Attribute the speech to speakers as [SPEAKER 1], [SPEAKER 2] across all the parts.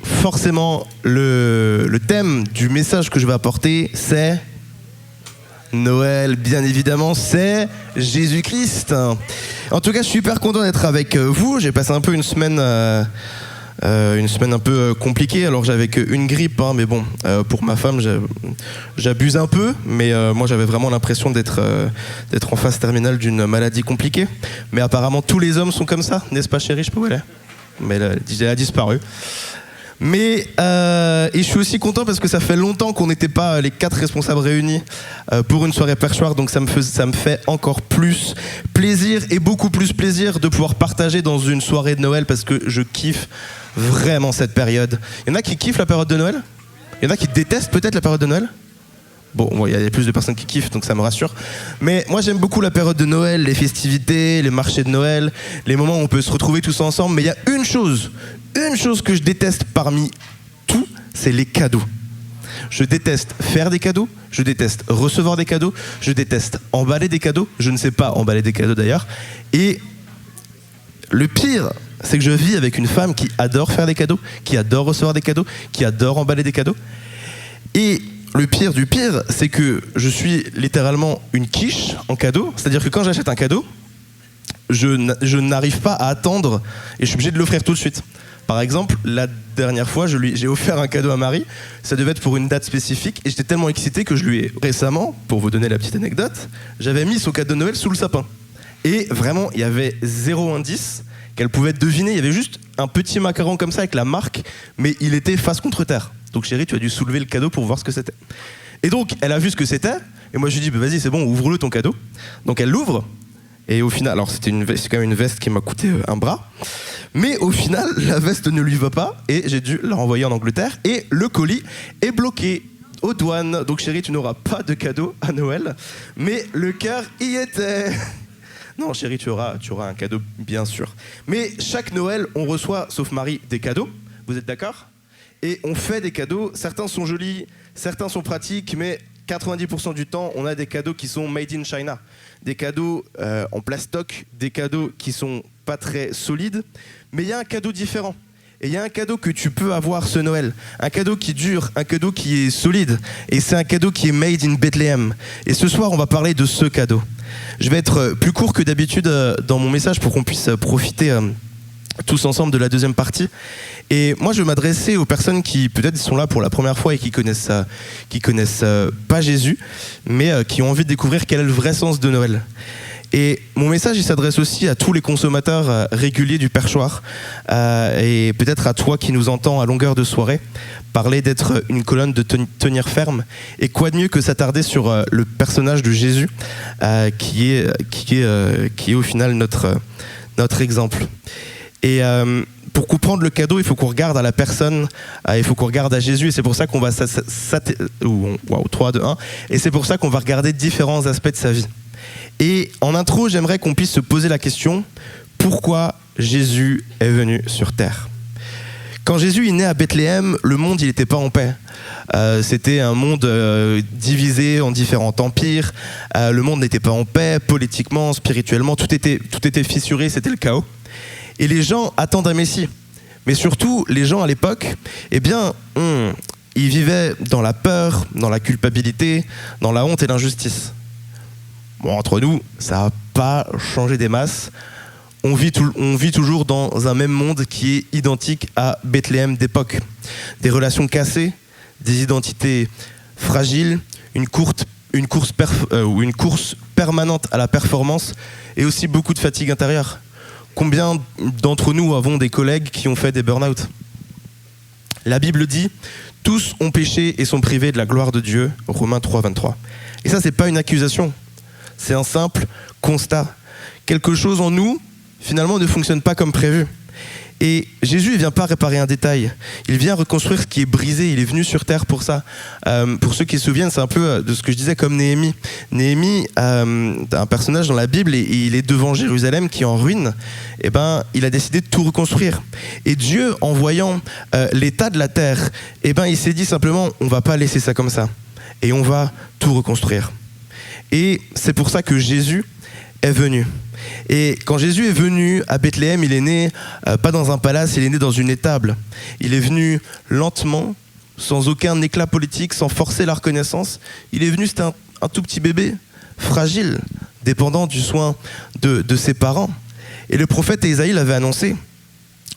[SPEAKER 1] Forcément, le thème du message que je vais apporter, c'est Noël, bien évidemment, c'est Jésus-Christ. En tout cas, je suis super content d'être avec vous. J'ai passé un peu une semaine un peu compliquée, alors j'avais qu'une grippe, hein, mais bon, pour ma femme, j'abuse un peu, mais moi j'avais vraiment l'impression d'être en phase terminale d'une maladie compliquée. Mais apparemment, tous les hommes sont comme ça, n'est-ce pas chérie? Je sais pas où elle est, mais elle a disparu. Mais et je suis aussi content parce que ça fait longtemps qu'on n'était pas les 4 responsables réunis pour une soirée perchoir, donc ça me fait encore plus plaisir et beaucoup plus plaisir de pouvoir partager dans une soirée de Noël parce que je kiffe vraiment cette période. Il y en a qui kiffent la période de Noël? Il y en a qui détestent peut-être la période de Noël? Bon, il y a plus de personnes qui kiffent, donc ça me rassure. Mais moi, j'aime beaucoup la période de Noël, les festivités, les marchés de Noël, les moments où on peut se retrouver tous ensemble. Mais il y a une chose que je déteste parmi tout, c'est les cadeaux. Je déteste faire des cadeaux, je déteste recevoir des cadeaux, je déteste emballer des cadeaux. Je ne sais pas emballer des cadeaux d'ailleurs. Et le pire, c'est que je vis avec une femme qui adore faire des cadeaux, qui adore recevoir des cadeaux, qui adore emballer des cadeaux. Et le pire du pire, c'est que je suis littéralement une quiche en cadeau. C'est-à-dire que quand j'achète un cadeau, je n'arrive pas à attendre et je suis obligé de l'offrir tout de suite. Par exemple, la dernière fois, j'ai offert un cadeau à Marie. Ça devait être pour une date spécifique et j'étais tellement excité que je lui ai récemment, pour vous donner la petite anecdote, j'avais mis son cadeau de Noël sous le sapin. Et vraiment, il y avait 0 indice qu'elle pouvait deviner. Il y avait juste un petit macaron comme ça avec la marque, mais il était face contre terre. Donc chérie, tu as dû soulever le cadeau pour voir ce que c'était. Et donc, elle a vu ce que c'était, et moi je lui dis, bah, vas-y, c'est bon, ouvre-le ton cadeau. Donc elle l'ouvre, et au final, alors c'est quand même une veste qui m'a coûté un bras, mais au final, la veste ne lui va pas, et j'ai dû la renvoyer en Angleterre, et le colis est bloqué aux douanes. Donc chérie, tu n'auras pas de cadeau à Noël, mais le cœur y était. Non chérie, tu auras un cadeau, bien sûr. Mais chaque Noël, on reçoit, sauf Marie, des cadeaux, vous êtes d'accord ? Et on fait des cadeaux, certains sont jolis, certains sont pratiques, mais 90% du temps, on a des cadeaux qui sont made in China. Des cadeaux en plastoc, des cadeaux qui sont pas très solides, mais il y a un cadeau différent. Et il y a un cadeau que tu peux avoir ce Noël, un cadeau qui dure, un cadeau qui est solide, et c'est un cadeau qui est made in Bethlehem. Et ce soir, on va parler de ce cadeau. Je vais être plus court que d'habitude dans mon message pour qu'on puisse profiter tous ensemble de la deuxième partie. Et moi, je vais m'adresser aux personnes qui peut-être sont là pour la première fois et qui connaissent pas Jésus, mais qui ont envie de découvrir quel est le vrai sens de Noël. Et mon message, il s'adresse aussi à tous les consommateurs réguliers du perchoir, et peut-être à toi qui nous entends à longueur de soirée parler d'être une colonne, de tenir ferme. Et quoi de mieux que s'attarder sur le personnage de Jésus, qui est au final notre exemple. Et pour comprendre le cadeau, il faut qu'on regarde à la personne, il faut qu'on regarde à Jésus, et c'est pour ça qu'on va 3, 2, 1, et c'est pour ça qu'on va regarder différents aspects de sa vie. Et en intro, j'aimerais qu'on puisse se poser la question, pourquoi Jésus est venu sur terre? Quand Jésus est né à Bethléem, le monde il n'était pas en paix. C'était un monde divisé en différents empires. Le monde n'était pas en paix, politiquement, spirituellement, tout était fissuré, c'était le chaos. Et les gens attendent un Messie. Mais surtout, les gens à l'époque, eh bien, ils vivaient dans la peur, dans la culpabilité, dans la honte et l'injustice. Bon, entre nous, ça n'a pas changé des masses. On vit toujours dans un même monde qui est identique à Bethléem d'époque. Des relations cassées, des identités fragiles, une course permanente à la performance et aussi beaucoup de fatigue intérieure. Combien d'entre nous avons des collègues qui ont fait des burn-out? La Bible dit « Tous ont péché et sont privés de la gloire de Dieu » Romains 3, 23. Et ça, c'est pas une accusation. C'est un simple constat. Quelque chose en nous, finalement, ne fonctionne pas comme prévu. Et Jésus, il vient pas réparer un détail. Il vient reconstruire ce qui est brisé. Il est venu sur terre pour ça. Pour ceux qui se souviennent, c'est un peu de ce que je disais comme Néhémie. Néhémie, un personnage dans la Bible, et il est devant Jérusalem qui est en ruine. Et ben, il a décidé de tout reconstruire. Et Dieu, en voyant l'état de la terre, et ben, il s'est dit simplement, on va pas laisser ça comme ça. Et on va tout reconstruire. Et c'est pour ça que Jésus est venu. Et quand Jésus est venu à Bethléem, il est né pas dans un palace, il est né dans une étable. Il est venu lentement, sans aucun éclat politique, sans forcer la reconnaissance. Il est venu, c'était un tout petit bébé, fragile, dépendant du soin de ses parents. Et le prophète Ésaïe l'avait annoncé.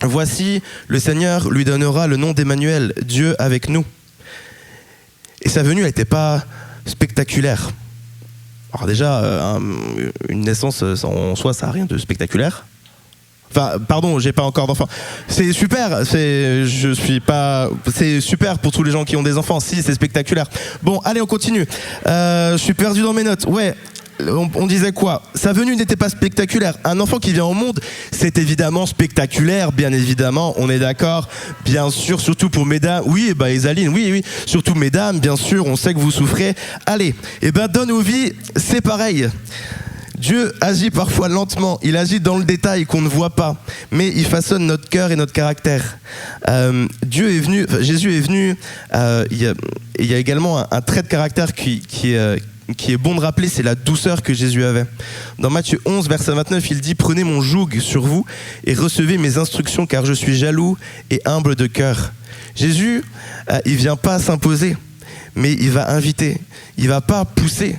[SPEAKER 1] Voici, le Seigneur lui donnera le nom d'Emmanuel, Dieu avec nous. Et sa venue, elle n'était pas spectaculaire. Alors déjà, une naissance en soi, ça n'a rien de spectaculaire. Enfin, pardon, j'ai pas encore d'enfants. C'est super, c'est super pour tous les gens qui ont des enfants. Si, c'est spectaculaire. Bon, allez, on continue. Je suis perdu dans mes notes. Ouais. On disait quoi? Sa venue n'était pas spectaculaire. Un enfant qui vient au monde, c'est évidemment spectaculaire, bien évidemment, on est d'accord. Bien sûr, surtout pour mesdames. Oui, Isaline, oui. Surtout mesdames, bien sûr, on sait que vous souffrez. Allez, dans nos vies, c'est pareil. Dieu agit parfois lentement, il agit dans le détail qu'on ne voit pas, mais il façonne notre cœur et notre caractère. Jésus est venu, il y a également un trait de caractère qui est bon de rappeler, c'est la douceur que Jésus avait. Dans Matthieu 11, verset 29, il dit « Prenez mon joug sur vous et recevez mes instructions, car je suis jaloux et humble de cœur. » Jésus, il vient pas s'imposer, mais il va inviter. Il va pas pousser,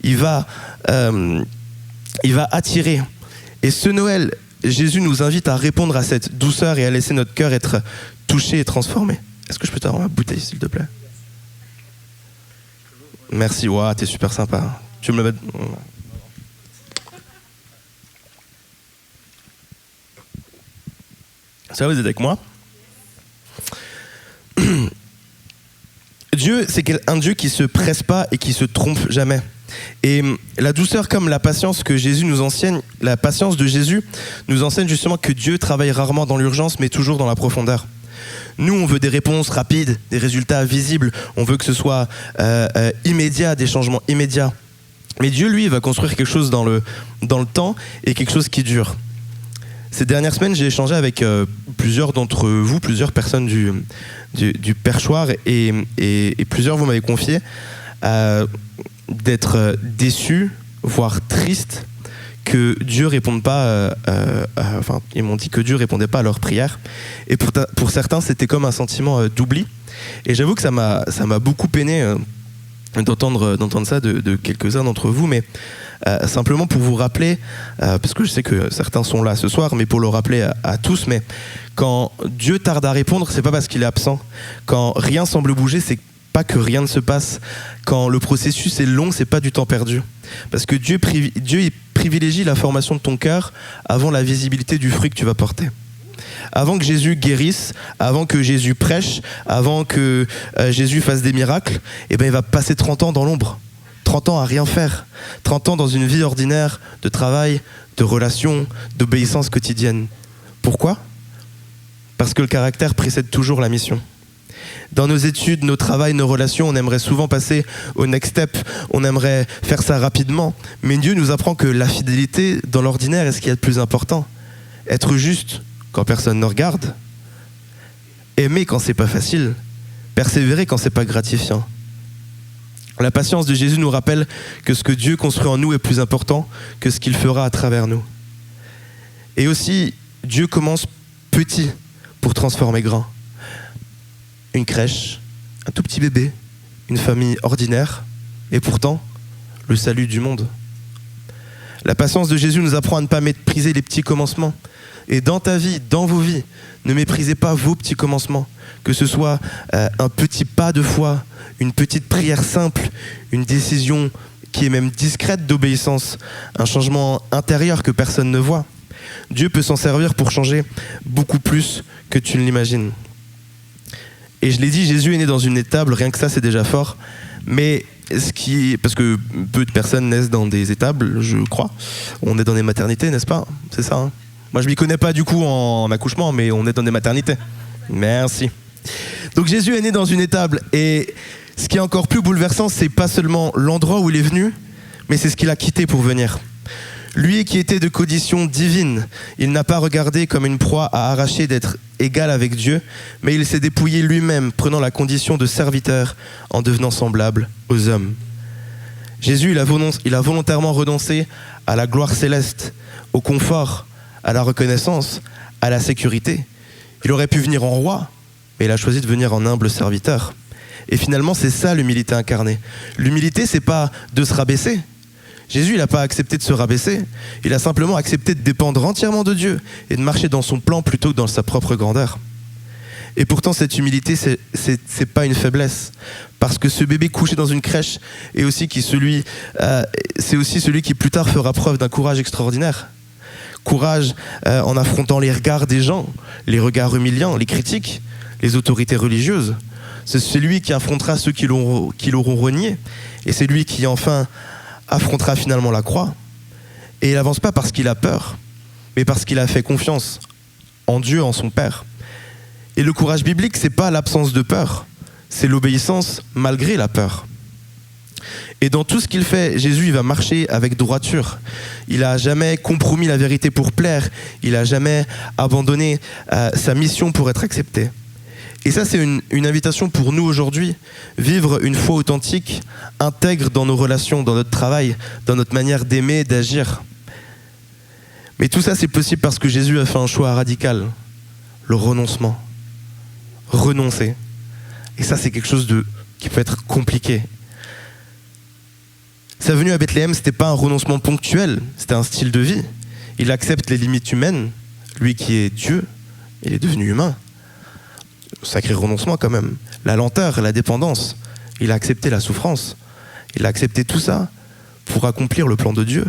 [SPEAKER 1] il va attirer. Et ce Noël, Jésus nous invite à répondre à cette douceur et à laisser notre cœur être touché et transformé. Est-ce que je peux t'avoir ma bouteille, s'il te plaît ? Merci, wow, t'es super sympa. Tu me le mets... Ça va, vous êtes avec moi? Dieu, c'est un Dieu qui se presse pas et qui se trompe jamais. Et la douceur comme la patience que Jésus nous enseigne, la patience de Jésus nous enseigne justement que Dieu travaille rarement dans l'urgence, mais toujours dans la profondeur. Nous, on veut des réponses rapides, des résultats visibles. On veut que ce soit immédiat, des changements immédiats. Mais Dieu, lui, va construire quelque chose dans le temps et quelque chose qui dure. Ces dernières semaines, j'ai échangé avec plusieurs d'entre vous, plusieurs personnes du perchoir, et plusieurs, vous m'avez confié d'être déçus, voire tristes, que Dieu réponde pas, ils m'ont dit que Dieu répondait pas à leurs prières. Et pour certains, c'était comme un sentiment d'oubli. Et j'avoue que ça m'a beaucoup peiné d'entendre ça de quelques-uns d'entre vous, mais simplement pour vous rappeler, parce que je sais que certains sont là ce soir, mais pour le rappeler à tous, mais quand Dieu tarde à répondre, c'est pas parce qu'il est absent. Quand rien semble bouger, c'est pas que rien ne se passe. Quand le processus est long, c'est pas du temps perdu. Parce que Dieu il privilégie la formation de ton cœur avant la visibilité du fruit que tu vas porter. Avant que Jésus guérisse, avant que Jésus prêche, avant que Jésus fasse des miracles, il va passer 30 ans dans l'ombre. 30 ans à rien faire. 30 ans dans une vie ordinaire de travail, de relations, d'obéissance quotidienne. Pourquoi ? Parce que le caractère précède toujours la mission. Dans nos études, nos travails, nos relations, on aimerait souvent passer au next step, on aimerait faire ça rapidement. Mais Dieu nous apprend que la fidélité dans l'ordinaire est ce qu'il y a de plus important. Être juste quand personne ne regarde, aimer quand c'est pas facile, persévérer quand c'est pas gratifiant. La patience de Jésus nous rappelle que ce que Dieu construit en nous est plus important que ce qu'il fera à travers nous. Et aussi, Dieu commence petit pour transformer grand. Une crèche, un tout petit bébé, une famille ordinaire, et pourtant, le salut du monde. La patience de Jésus nous apprend à ne pas mépriser les petits commencements. Et dans ta vie, dans vos vies, ne méprisez pas vos petits commencements. Que ce soit un petit pas de foi, une petite prière simple, une décision qui est même discrète d'obéissance, un changement intérieur que personne ne voit. Dieu peut s'en servir pour changer beaucoup plus que tu ne l'imagines. Et je l'ai dit, Jésus est né dans une étable, rien que ça c'est déjà fort. Mais parce que peu de personnes naissent dans des étables, je crois. On est dans des maternités, n'est-ce pas ? C'est ça, hein ? Moi je m'y connais pas du coup en accouchement, mais on est dans des maternités. Merci. Donc Jésus est né dans une étable, et ce qui est encore plus bouleversant, c'est pas seulement l'endroit où il est venu, mais c'est ce qu'il a quitté pour venir. Lui qui était de condition divine, il n'a pas regardé comme une proie à arracher d'être égal avec Dieu, mais il s'est dépouillé lui-même, prenant la condition de serviteur en devenant semblable aux hommes. Jésus, il a volontairement renoncé à la gloire céleste, au confort, à la reconnaissance, à la sécurité. Il aurait pu venir en roi, mais il a choisi de venir en humble serviteur. Et finalement, c'est ça l'humilité incarnée. L'humilité, c'est pas de se rabaisser. Jésus, il n'a pas accepté de se rabaisser. Il a simplement accepté de dépendre entièrement de Dieu et de marcher dans son plan plutôt que dans sa propre grandeur. Et pourtant, cette humilité, c'est pas une faiblesse. Parce que ce bébé couché dans une crèche c'est aussi celui qui plus tard fera preuve d'un courage extraordinaire. Courage en affrontant les regards des gens, les regards humiliants, les critiques, les autorités religieuses. C'est celui qui affrontera ceux qui l'auront renié. Et c'est lui qui, enfin, affrontera finalement la croix. Et il n'avance pas parce qu'il a peur, mais parce qu'il a fait confiance en Dieu, en son Père. Et le courage biblique, c'est pas l'absence de peur, c'est l'obéissance malgré la peur. Et dans tout ce qu'il fait, Jésus, il va marcher avec droiture. Il n'a jamais compromis la vérité pour plaire. Il n'a jamais abandonné sa mission pour être accepté. Et ça, c'est une invitation pour nous aujourd'hui. Vivre une foi authentique, intègre dans nos relations, dans notre travail, dans notre manière d'aimer, d'agir. Mais tout ça, c'est possible parce que Jésus a fait un choix radical. Le renoncement. Renoncer. Et ça, c'est quelque chose qui peut être compliqué. Sa venue à Bethléem, c'était pas un renoncement ponctuel, c'était un style de vie. Il accepte les limites humaines. Lui qui est Dieu, il est devenu humain. Sacré renoncement quand même. La lenteur, la dépendance. Il a accepté la souffrance. Il a accepté tout ça pour accomplir le plan de Dieu.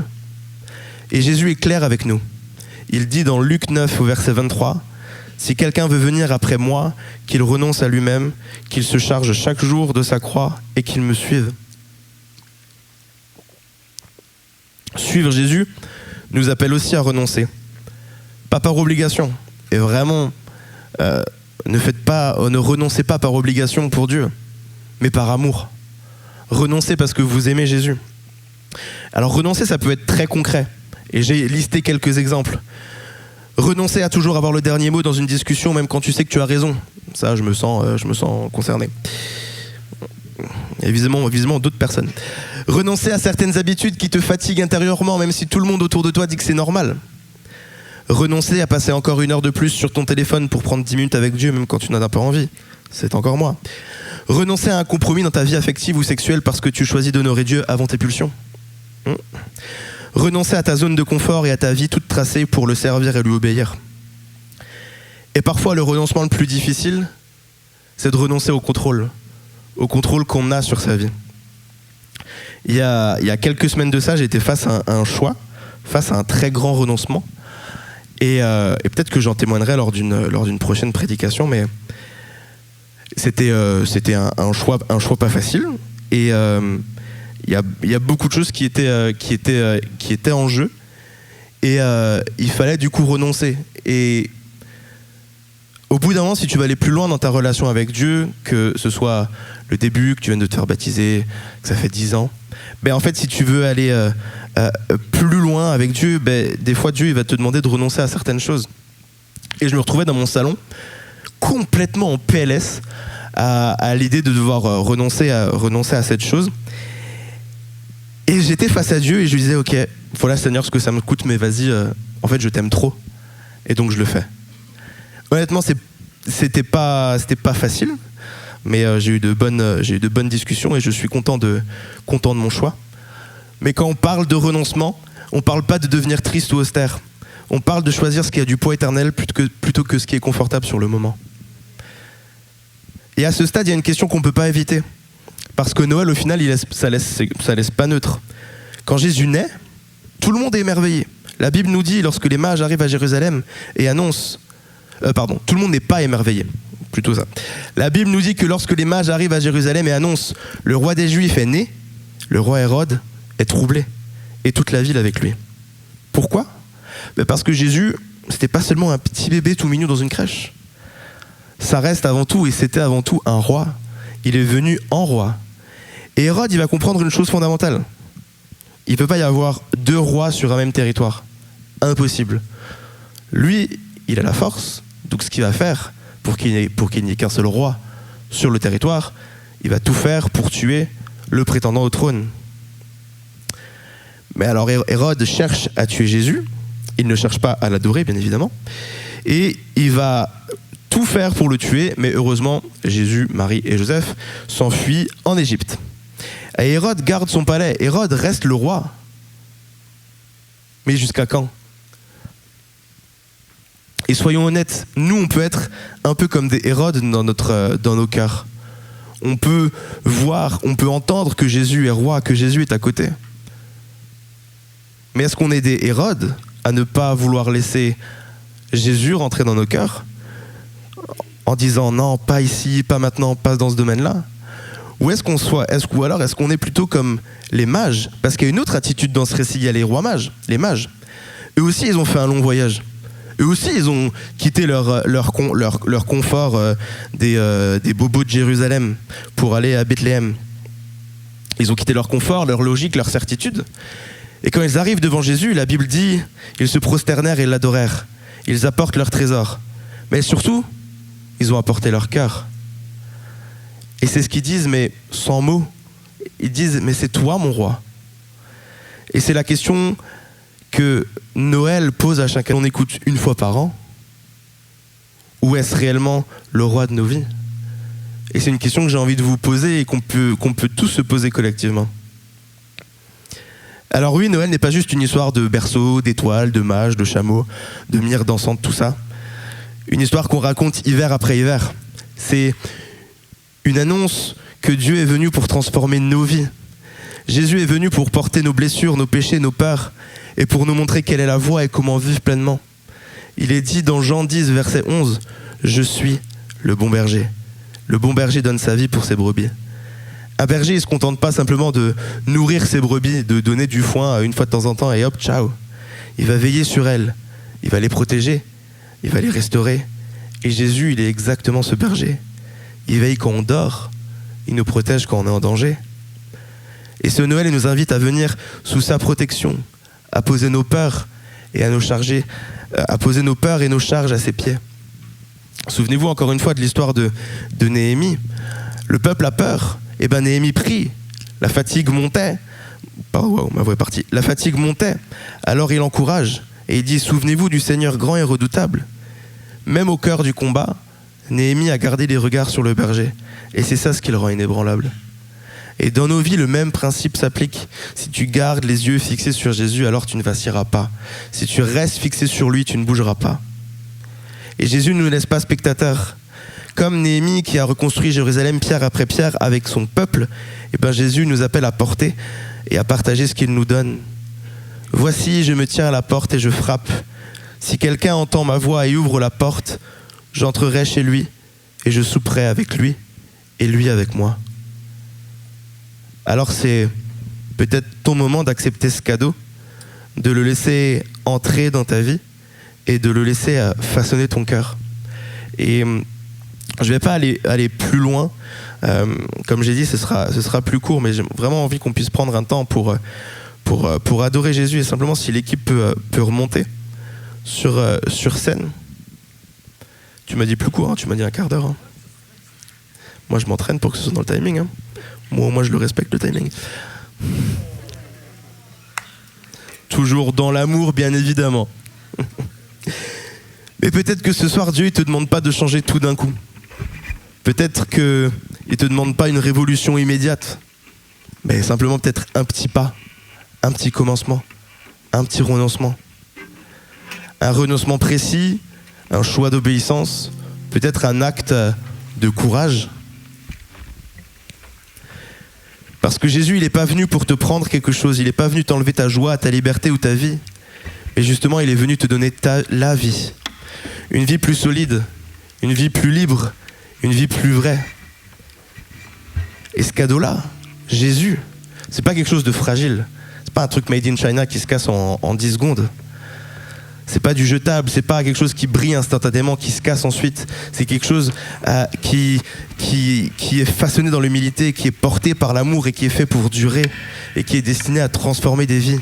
[SPEAKER 1] Et Jésus est clair avec nous. Il dit dans Luc 9 au verset 23, « Si quelqu'un veut venir après moi, qu'il renonce à lui-même, qu'il se charge chaque jour de sa croix et qu'il me suive. » Suivre Jésus nous appelle aussi à renoncer. Pas par obligation. Et vraiment, ne renoncez pas par obligation pour Dieu, mais par amour. Renoncez parce que vous aimez Jésus. Alors renoncer, ça peut être très concret. Et j'ai listé quelques exemples. Renoncer à toujours avoir le dernier mot dans une discussion, même quand tu sais que tu as raison. Ça, je me sens concerné. Et visiblement d'autres personnes. Renoncer à certaines habitudes qui te fatiguent intérieurement, même si tout le monde autour de toi dit que c'est normal. Renoncer à passer encore 1 heure de plus sur ton téléphone pour prendre 10 minutes avec Dieu, même quand tu n'en as pas envie. C'est encore moi. Renoncer à un compromis dans ta vie affective ou sexuelle parce que tu choisis d'honorer Dieu avant tes pulsions. Renoncer à ta zone de confort et à ta vie toute tracée pour le servir et lui obéir. Et parfois, le renoncement le plus difficile, c'est de renoncer au contrôle qu'on a sur sa vie. Il y a quelques semaines de ça, j'étais face à un choix, face à un très grand renoncement. Et peut-être que j'en témoignerai lors d'une prochaine prédication, mais c'était un choix pas facile. Et il y a beaucoup de choses qui étaient en jeu. Et il fallait du coup renoncer. Et au bout d'un moment, si tu veux aller plus loin dans ta relation avec Dieu, que ce soit le début, que tu viennes de te faire baptiser, que ça fait 10 ans, en fait, si tu veux aller plus loin avec Dieu, des fois Dieu il va te demander de renoncer à certaines choses. Et je me retrouvais dans mon salon complètement en PLS à l'idée de devoir renoncer à cette chose. Et j'étais face à Dieu et je lui disais, ok, voilà Seigneur, ce que ça me coûte, mais vas-y, en fait je t'aime trop. Et donc je le fais. Honnêtement, c'était pas facile, mais j'ai eu de bonnes discussions et je suis content de mon choix. Mais quand on parle de renoncement, on parle pas de devenir triste ou austère. On parle de choisir ce qui a du poids éternel plutôt que ce qui est confortable sur le moment. Et à ce stade, il y a une question qu'on peut pas éviter. Parce que Noël, au final, ça laisse pas neutre. Quand Jésus naît, tout le monde est émerveillé. La Bible nous dit, lorsque les mages arrivent à Jérusalem et annoncent... tout le monde n'est pas émerveillé. Plutôt ça. La Bible nous dit que lorsque les mages arrivent à Jérusalem et annoncent « Le roi des Juifs est né », le roi Hérode est troublé. Et toute la ville avec lui. Pourquoi ? Parce que Jésus, c'était pas seulement un petit bébé tout mignon dans une crèche. Ça reste avant tout, et c'était avant tout un roi. Il est venu en roi. Et Hérode, il va comprendre une chose fondamentale. Il ne peut pas y avoir 2 rois sur un même territoire. Impossible. Lui, il a la force, donc ce qu'il va faire, pour qu'il n'y ait qu'un seul roi sur le territoire, il va tout faire pour tuer le prétendant au trône. Mais alors Hérode cherche à tuer Jésus, il ne cherche pas à l'adorer bien évidemment, et il va tout faire pour le tuer, mais heureusement Jésus, Marie et Joseph s'enfuient en Égypte. Et Hérode garde son palais, Hérode reste le roi. Mais jusqu'à quand ? Et soyons honnêtes, nous on peut être un peu comme des Hérodes dans nos cœurs. On peut voir, on peut entendre que Jésus est roi, que Jésus est à côté. Mais est-ce qu'on est des Hérodes à ne pas vouloir laisser Jésus rentrer dans nos cœurs en disant non, pas ici, pas maintenant, pas dans ce domaine-là? Ou est-ce qu'on est plutôt comme les mages? Parce qu'il y a une autre attitude dans ce récit, il y a les rois mages, les mages. Eux aussi, ils ont fait un long voyage. Eux aussi, ils ont quitté leur confort des bobos de Jérusalem pour aller à Bethléem. Ils ont quitté leur confort, leur logique, leur certitude. Et quand ils arrivent devant Jésus, la Bible dit, ils se prosternèrent et l'adorèrent. Ils apportent leur trésor. Mais surtout, ils ont apporté leur cœur. Et c'est ce qu'ils disent, mais sans mots. Ils disent, mais c'est toi mon roi. Et c'est la question que Noël pose à chacun. On écoute une fois par an. Ou est-ce réellement le roi de nos vies? Et c'est une question que j'ai envie de vous poser et qu'on peut tous se poser collectivement. Alors oui, Noël n'est pas juste une histoire de berceau, d'étoiles, de mages, de chameaux, de myrrhe dansante, tout ça. Une histoire qu'on raconte hiver après hiver. C'est une annonce que Dieu est venu pour transformer nos vies. Jésus est venu pour porter nos blessures, nos péchés, nos peurs, et pour nous montrer quelle est la voie et comment vivre pleinement. Il est dit dans Jean 10, verset 11, « Je suis le bon berger. Le bon berger donne sa vie pour ses brebis. » Un berger, il ne se contente pas simplement de nourrir ses brebis, de donner du foin une fois de temps en temps et hop, ciao. Il va veiller sur elles, il va les protéger, il va les restaurer. Et Jésus, il est exactement ce berger. Il veille quand on dort, il nous protège quand on est en danger. Et ce Noël, il nous invite à venir sous sa protection, à poser nos peurs et à poser nos peurs et nos charges à ses pieds. Souvenez-vous encore une fois de l'histoire de Néhémie. Le peuple a peur. Et ben Néhémie prie, la fatigue montait. Wow, ma voix est partie. La fatigue montait. Alors il encourage et il dit, souvenez-vous du Seigneur grand et redoutable. Même au cœur du combat, Néhémie a gardé les regards sur le berger. Et c'est ça ce qui le rend inébranlable. Et dans nos vies, le même principe s'applique. Si tu gardes les yeux fixés sur Jésus, alors tu ne vacilleras pas. Si tu restes fixé sur lui, tu ne bougeras pas. Et Jésus ne nous laisse pas spectateurs. Comme Néhémie qui a reconstruit Jérusalem pierre après pierre avec son peuple, et ben Jésus nous appelle à porter et à partager ce qu'il nous donne. Voici, je me tiens à la porte et je frappe. Si quelqu'un entend ma voix et ouvre la porte, j'entrerai chez lui et je souperai avec lui et lui avec moi. Alors c'est peut-être ton moment d'accepter ce cadeau, de le laisser entrer dans ta vie et de le laisser façonner ton cœur. Et je ne vais pas aller plus loin. Comme j'ai dit, ce sera plus court, mais j'ai vraiment envie qu'on puisse prendre un temps pour adorer Jésus. Et simplement, si l'équipe peut remonter sur scène. Tu m'as dit plus court, hein, tu m'as dit un quart d'heure. Hein. Moi, je m'entraîne pour que ce soit dans le timing. Hein. Moi, je le respecte, le timing. Toujours dans l'amour, bien évidemment. Mais peut-être que ce soir, Dieu ne te demande pas de changer tout d'un coup. Peut-être qu'il ne te demande pas une révolution immédiate, mais simplement peut-être un petit pas, un petit commencement, un petit renoncement. Un renoncement précis, un choix d'obéissance, peut-être un acte de courage. Parce que Jésus, il n'est pas venu pour te prendre quelque chose, il n'est pas venu t'enlever ta joie, ta liberté ou ta vie, mais justement, il est venu te donner la vie. Une vie plus solide, une vie plus libre, une vie plus vraie. Et ce cadeau-là, Jésus, c'est pas quelque chose de fragile. C'est pas un truc made in China qui se casse en 10 secondes. C'est pas du jetable, c'est pas quelque chose qui brille instantanément, qui se casse ensuite. C'est quelque chose qui est façonné dans l'humilité, qui est porté par l'amour et qui est fait pour durer et qui est destiné à transformer des vies.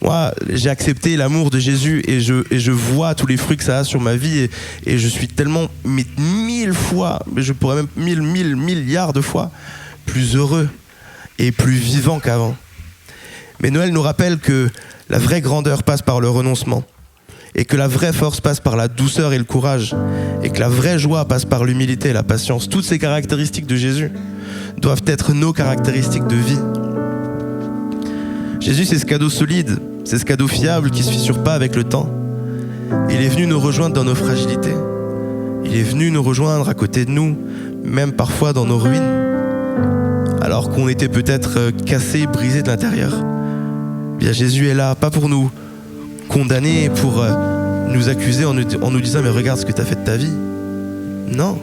[SPEAKER 1] Moi, j'ai accepté l'amour de Jésus et je vois tous les fruits que ça a sur ma vie et je suis tellement 1000 fois, je pourrais même 1000 milliards de fois plus heureux et plus vivant qu'avant. Mais Noël nous rappelle que la vraie grandeur passe par le renoncement, et que la vraie force passe par la douceur et le courage, et que la vraie joie passe par l'humilité et la patience. Toutes ces caractéristiques de Jésus doivent être nos caractéristiques de vie. Jésus, c'est ce cadeau solide, c'est ce cadeau fiable qui ne se fissure pas avec le temps. Il est venu nous rejoindre dans nos fragilités. Il est venu nous rejoindre à côté de nous, même parfois dans nos ruines, alors qu'on était peut-être cassés, brisés de l'intérieur. Bien, Jésus est là, pas pour nous condamner, pour nous accuser en nous disant « mais regarde ce que tu as fait de ta vie ». Non,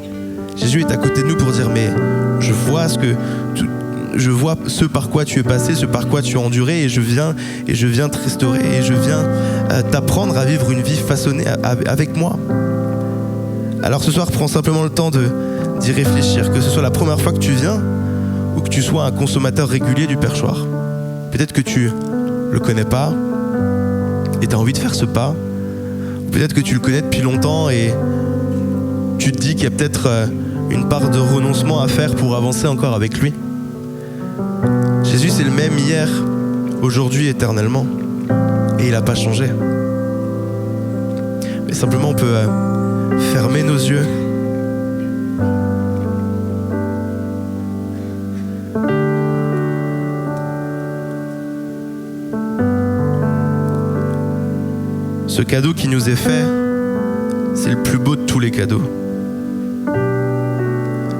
[SPEAKER 1] Jésus est à côté de nous pour dire « mais je vois ce par quoi tu es passé, ce par quoi tu as enduré, et je viens te restaurer, et je viens t'apprendre à vivre une vie façonnée avec moi ». Alors ce soir, prends simplement le temps d'y réfléchir, que ce soit la première fois que tu viens ou que tu sois un consommateur régulier du perchoir. Peut-être que tu le connais pas et tu as envie de faire ce pas. Peut-être que tu le connais depuis longtemps et tu te dis qu'il y a peut-être une part de renoncement à faire pour avancer encore avec lui. Jésus, c'est le même hier, aujourd'hui, éternellement. Et il n'a pas changé. Mais simplement, on peut fermer nos yeux. Ce cadeau qui nous est fait, c'est le plus beau de tous les cadeaux.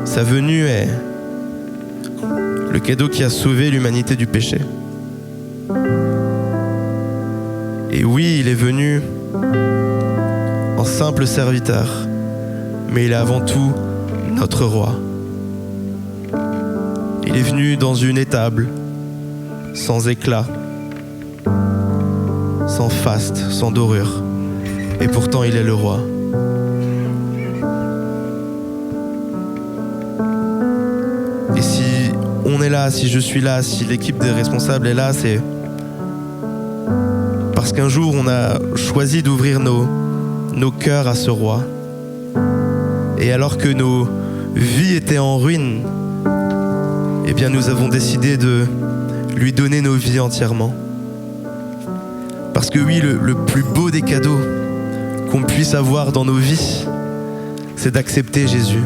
[SPEAKER 1] Sa venue est le cadeau qui a sauvé l'humanité du péché. Et oui, il est venu en simple serviteur, mais il est avant tout notre roi. Il est venu dans une étable, sans éclat, sans faste, sans dorure, et pourtant il est le roi. Et si on est là, si je suis là, si l'équipe des responsables est là, c'est parce qu'un jour on a choisi d'ouvrir nos cœurs à ce roi. Et alors que nos vies étaient en ruine, eh bien nous avons décidé de lui donner nos vies entièrement. Parce que oui, le plus beau des cadeaux qu'on puisse avoir dans nos vies, c'est d'accepter Jésus.